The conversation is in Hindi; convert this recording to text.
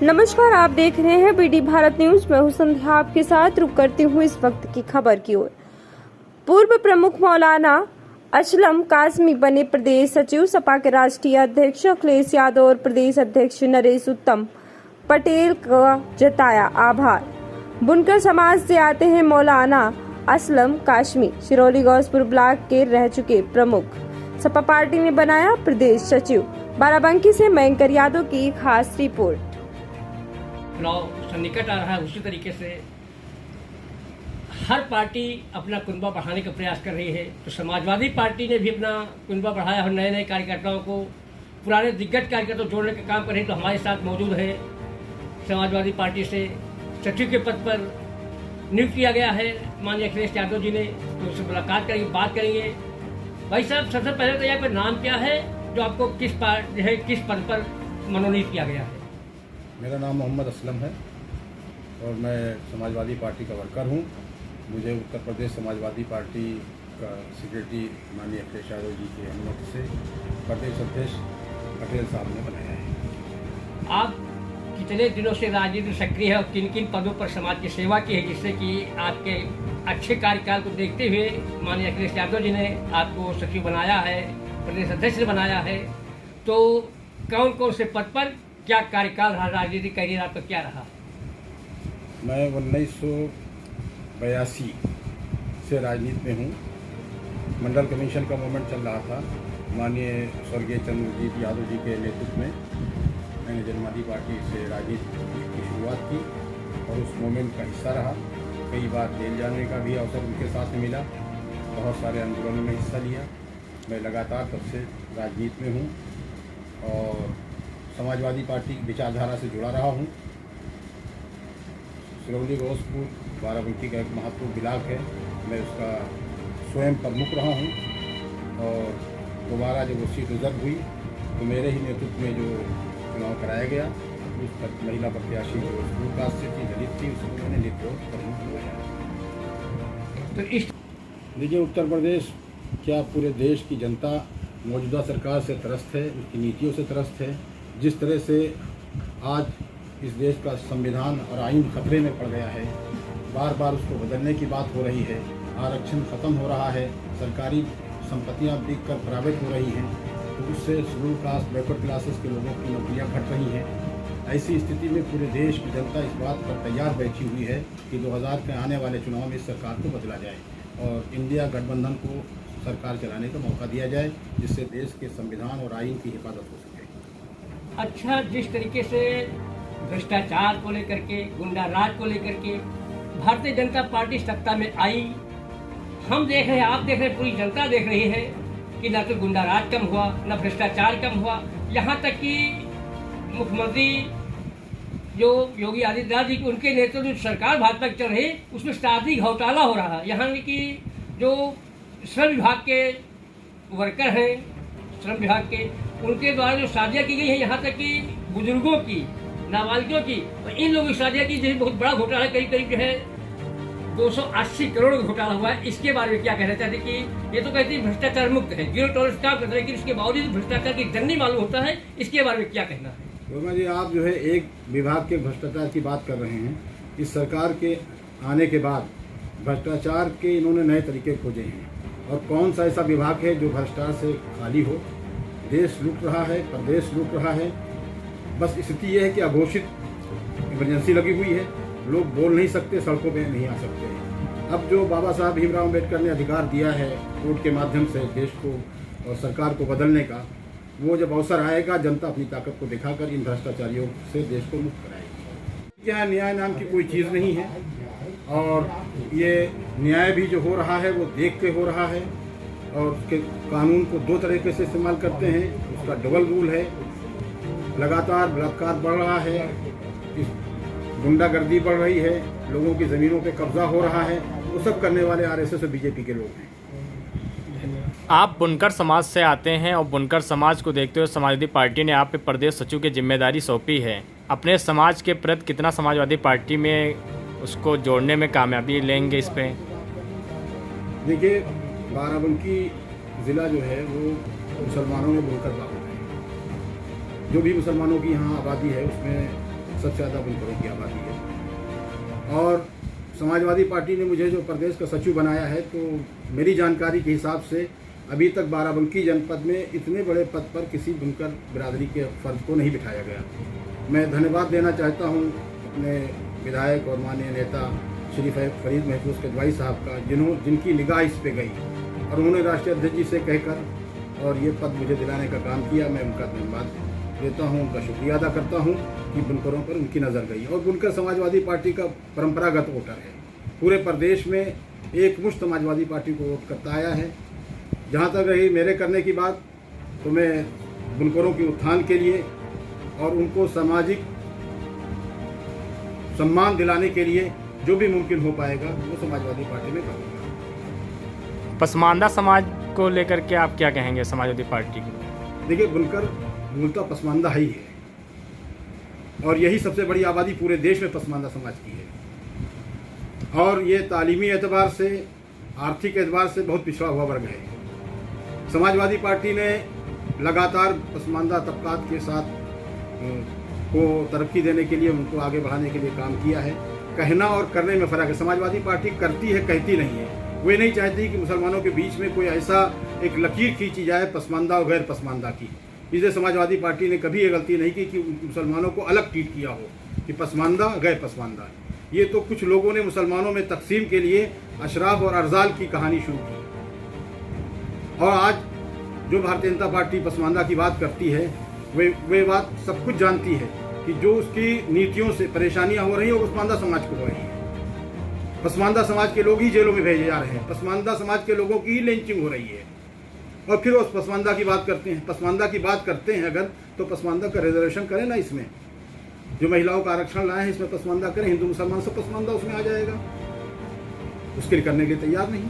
नमस्कार, आप देख रहे हैं बीडी भारत न्यूज। मैं हूं संध्या, आपके साथ रुक करती हूं इस वक्त की खबर की ओर। पूर्व प्रमुख मौलाना असलम कासमी बने प्रदेश सचिव। सपा के राष्ट्रीय अध्यक्ष अखिलेश यादव और प्रदेश अध्यक्ष नरेश उत्तम पटेल का जताया आभार। बुनकर समाज से आते हैं मौलाना असलम कासमी, सिरौली गौसपुर ब्लॉक के रह चुके प्रमुख। सपा पार्टी ने बनाया प्रदेश सचिव। बाराबंकी से मयंकर यादव की खास रिपोर्ट। चुनाव सन्निकट आ रहा है, उसी तरीके से हर पार्टी अपना कुनबा बढ़ाने का प्रयास कर रही है। तो समाजवादी पार्टी ने भी अपना कुनबा बढ़ाया और नए नए कार्यकर्ताओं को, पुराने दिग्गज कार्यकर्ताओं जोड़ने का काम कर रही है। तो हमारे साथ मौजूद है समाजवादी पार्टी से सचिव के पद पर नियुक्त किया गया है माननीय अखिलेश यादव जी ने। तो उससे मुलाकात करेंगे, बात करेंगे। भाई साहब, सबसे पहले तो यहाँ पर नाम क्या है जो आपको किस पद पर मनोनीत किया गया है? मेरा नाम मोहम्मद असलम है और मैं समाजवादी पार्टी का वर्कर हूँ। मुझे उत्तर प्रदेश समाजवादी पार्टी का सेक्रेटरी माननीय अखिलेश यादव जी की अनुमति से प्रदेश अध्यक्ष पटेल साहब ने बनाया है। आप कितने दिनों से राजनीति में सक्रिय है और किन किन पदों पर समाज की सेवा की है, जिससे कि आपके अच्छे कार्यकाल को देखते हुए माननीय अखिलेश यादव जी ने आपको सचिव बनाया है, प्रदेश अध्यक्ष ने बनाया है? तो कौन कौन से पद पर क्या कार्यकाल रहा, राजनीतिक करियर आपका क्या रहा? मैं 1982 से राजनीति में हूँ। मंडल कमीशन का मूवमेंट चल रहा था। माननीय स्वर्गीय चंद्रजीत यादव जी के नेतृत्व में मैंने जनमादी पार्टी से राजनीति की शुरुआत की और उस मूवमेंट का हिस्सा रहा। कई बार जेल जाने का भी अवसर उनके साथ मिला, बहुत सारे आंदोलनों में हिस्सा लिया। मैं लगातार तब से राजनीति में हूँ और समाजवादी पार्टी की विचारधारा से जुड़ा रहा हूँ। सिरौली गौसपुर बाराबंकी का एक महत्वपूर्ण ब्लॉक है, मैं उसका स्वयं प्रमुख रहा हूँ और दोबारा जब वो सीट रिजर्व हुई तो मेरे ही नेतृत्व में जो चुनाव कराया गया, उस पर महिला प्रत्याशी जो स्कूल कास्ट से थी, दलित थी, उसको मैंने निर्विरोध प्रमुख बनाया। तो इस देखिए, उत्तर प्रदेश क्या पूरे देश की जनता मौजूदा सरकार से त्रस्त है, उसकी नीतियों से त्रस्त है। जिस तरह से आज इस देश का संविधान और आइन खतरे में पड़ गया है, बार बार उसको बदलने की बात हो रही है। आरक्षण ख़त्म हो रहा है, सरकारी संपत्तियां बिक कर प्राइवेट हो रही हैं, तो उससे शेड्यूल कास्ट, बैकवर्ड क्लासेस के लोगों की नौकरियां घट रही हैं। ऐसी स्थिति में पूरे देश की जनता इस बात पर तैयार बैठी हुई है कि 2000 के आने वाले चुनाव में इस सरकार को बदला जाए और इंडिया गठबंधन को सरकार चलाने का मौका दिया जाए, जिससे देश के संविधान और आइन की हिफाजत हो सके। अच्छा, जिस तरीके से भ्रष्टाचार को लेकर के, गुंडा राज को लेकर के भारतीय जनता पार्टी सत्ता में आई, हम देख रहे हैं, आप देख रहे हैं, पूरी जनता देख रही है कि न तो गुंडा राज कम हुआ, न भ्रष्टाचार कम हुआ। यहाँ तक कि मुख्यमंत्री जो योगी आदित्यनाथ जी, उनके नेतृत्व जो सरकार भाजपा की चल रही, उसमें शादी घोटाला हो रहा है। यहाँ की जो श्रम विभाग के वर्कर हैं, श्रम विभाग के, उनके द्वारा जो शादियाँ की गई है, यहाँ तक कि बुजुर्गों की, नाबालिगों की, और इन लोगों की शादियाँ की, जैसे बहुत बड़ा घोटाला, करीब करीब जो है 280 करोड़ का घोटाला हुआ है। इसके बारे में क्या कहना चाहते कि ये तो कहते हैं भ्रष्टाचार मुक्त है, जीरो टॉलरेंस काम करते हैं, लेकिन इसके बावजूद भ्रष्टाचार की जन्नी मालूम होता है। इसके बारे में क्या कहना है? वर्मा जी, आप जो है एक विभाग के भ्रष्टाचार की बात कर रहे हैं। इस सरकार के आने के बाद भ्रष्टाचार के इन्होंने नए तरीके खोजे हैं और कौन सा ऐसा विभाग है जो भ्रष्टाचार से खाली हो? देश लूट रहा है, प्रदेश लूट रहा है। बस स्थिति यह है कि अघोषित इमरजेंसी लगी हुई है, लोग बोल नहीं सकते, सड़कों पे नहीं आ सकते। अब जो बाबा साहब भीमराव अम्बेडकर ने अधिकार दिया है कोर्ट के माध्यम से देश को और सरकार को बदलने का, वो जब अवसर आएगा, जनता अपनी ताकत को दिखाकर इन भ्रष्टाचारियों से देश को मुक्त कराएगी। क्या न्याय नाम की कोई चीज़ नहीं है और ये न्याय भी जो हो रहा है वो देख के हो रहा है और उसके कानून को दो तरीके से इस्तेमाल करते हैं। उसका डबल रूल है। लगातार बलात्कार बढ़ रहा है, गुंडागर्दी बढ़ रही है, लोगों की ज़मीनों पे कब्जा हो रहा है। वो सब करने वाले आरएसएस और बीजेपी के लोग हैं। आप बुनकर समाज से आते हैं और बुनकर समाज को देखते हुए समाजवादी पार्टी ने आप पे प्रदेश सचिव की जिम्मेदारी सौंपी है। अपने समाज के प्रति कितना समाजवादी पार्टी में उसको जोड़ने में कामयाबी लेंगे इस पे? देखिए, बाराबंकी ज़िला जो है वो मुसलमानों में बुनकर बाबू है। जो भी मुसलमानों की यहाँ आबादी है उसमें सबसे ज़्यादा बुनकरों की आबादी है। और समाजवादी पार्टी ने मुझे जो प्रदेश का सचिव बनाया है, तो मेरी जानकारी के हिसाब से अभी तक बाराबंकी जनपद में इतने बड़े पद पर किसी बुनकर बिरादरी के फर्द को नहीं बिठाया गया। मैं धन्यवाद देना चाहता हूँ अपने विधायक और माननीय नेता श्री फरीद महफूज कदवाई साहब का, जिनकी निगाह इस पे गई और उन्होंने राष्ट्रीय अध्यक्ष जी से कहकर और ये पद मुझे दिलाने का काम किया। मैं उनका धन्यवाद देता हूँ, उनका शुक्रिया अदा करता हूँ कि बुनकरों पर उनकी नज़र गई। और बुनकर समाजवादी पार्टी का परंपरागत वोटर है, पूरे प्रदेश में एक मुश्त समाजवादी पार्टी को वोट करता आया है। जहाँ तक रही मेरे करने की बात, तो मैं बुनकरों के उत्थान के लिए और उनको सामाजिक सम्मान दिलाने के लिए जो भी मुमकिन हो पाएगा वो समाजवादी पार्टी में करूँगा। पसमानदा समाज को लेकर के आप क्या कहेंगे समाजवादी पार्टी को? देखिए, बुनकर मूलतः पसमानदा ही है और यही सबसे बड़ी आबादी पूरे देश में पसमानदा समाज की है। और ये तालीमी एतबार से, आर्थिक एतबार से बहुत पिछड़ा हुआ वर्ग है। समाजवादी पार्टी ने लगातार पसमानदा तबकात के साथ को तरक्की देने के लिए, उनको आगे बढ़ाने के लिए काम किया है। कहना और करने में फ़र्क है। समाजवादी पार्टी करती है, कहती नहीं है। वे नहीं चाहती कि मुसलमानों के बीच में कोई ऐसा एक लकीर खींची जाए पसमानदा और गैर पसमानदा की। इसलिए समाजवादी पार्टी ने कभी ये गलती नहीं की कि मुसलमानों को अलग ट्रीट किया हो कि पसमानदा गैर पसमानदा। ये तो कुछ लोगों ने मुसलमानों में तकसीम के लिए अशराफ और अरजाल की कहानी शुरू की। और आज जो भारतीय जनता पार्टी पसमानदा की बात करती है, वे बात सब कुछ जानती है कि जो उसकी नीतियों से परेशानियां हो रही हैं वो पसमानदा समाज को हो रही है। पसमानदा समाज के लोग ही जेलों में भेजे जा रहे हैं, पसमानदा समाज के लोगों की ही लिंचिंग हो रही है। और फिर उस पसमानदा की बात करते हैं। पसमानदा की बात करते हैं अगर, तो पसमानदा का रिजर्वेशन करें ना, इसमें जो महिलाओं का आरक्षण लाए हैं इसमें पसमानदा करें, हिंदू मुसलमान सब पसमानदा उसमें आ जाएगा। उसके लिए करने के लिए तैयार नहीं।